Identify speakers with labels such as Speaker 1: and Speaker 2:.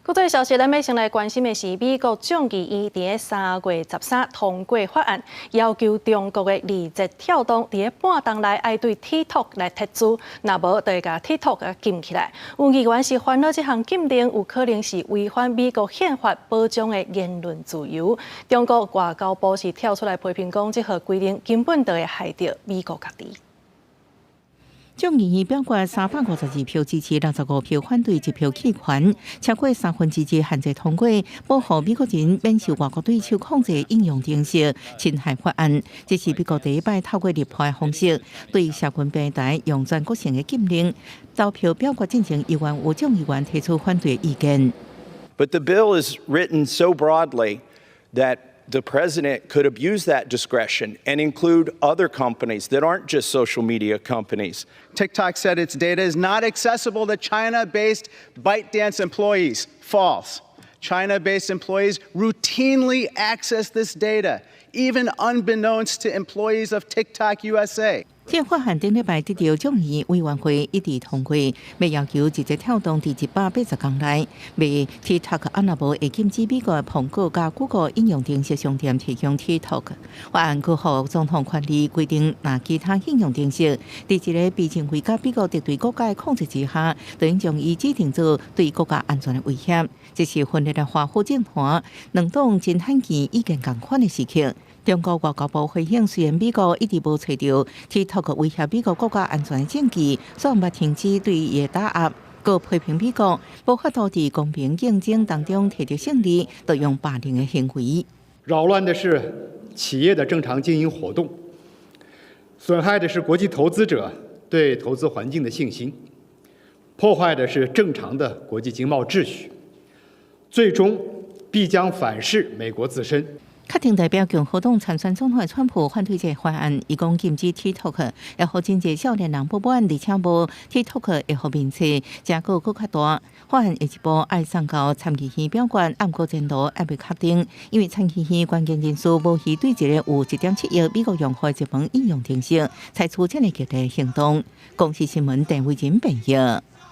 Speaker 1: 国际消息，咱要先来关心的是，美国众议院伫3月13通过法案，要求中国的字节跳动伫半冬内爱对 TikTok 来撤资，若无就会甲 TikTok 禁起来。有议员是烦恼这项禁令有可能是违反美国宪法保障的言论自由。中国外交部是跳出来批评讲，这项规定根本就会害到美国家己。
Speaker 2: 众议院表决352票支持，65票反对，1票弃权，超过1/3限制通过保护美国人免受外国对手控制的应用程式侵害法案。这是美国第一摆透过立法的方式，对社群平台用全国性的禁令。投票表决进程，议员有众议员提出反对意见。
Speaker 3: But the bill is written so broadly that the president could abuse that discretion and include other companies that aren't just social media companies.
Speaker 4: TikTok said its data is not accessible to China-based ByteDance employees. False. China-based employees routinely access this data, even unbeknownst to employees of TikTok USA.
Speaker 2: 这法案顶礼拜得到众议委员会一致通过，要要求字节跳动伫180天内，为 TikTok 安那无会禁止美国苹果甲 Google 应用程式商店提供 TikTok。法案搁予总统权力规定，若其他应用程式伫一个被认为甲美国敌对国家的控制之下，就应将伊指定做对国家安全的威胁。这是分裂的华府政坛两党真罕见意见共款的事情。中国外交部回应，虽然美国一直无找到 TikTok 威胁美国国家安全的证据，所以毋捌停止对伊的打压。佮批评美国无法度伫公平竞争当中摕到胜利，就用霸凌的行为。
Speaker 5: 扰乱的是企业的正常经营活动，损害的是国际投资者对投资环境的信心，破坏的是正常的国际经贸秩序，最终必将反噬美国自身。
Speaker 2: 确定代表共和党参选总统的川普反对这法案，伊讲禁止 TikTok 会互真侪少年人不满，而且无 TikTok 会互面子结果更较大。法案下一步爱送到参议院表决，暗过前途还未确定，因为参议院关键人士无需对一个有1.7亿美国用户的一门应用程式采取这个激烈行动。公视新闻陈伟仁报道。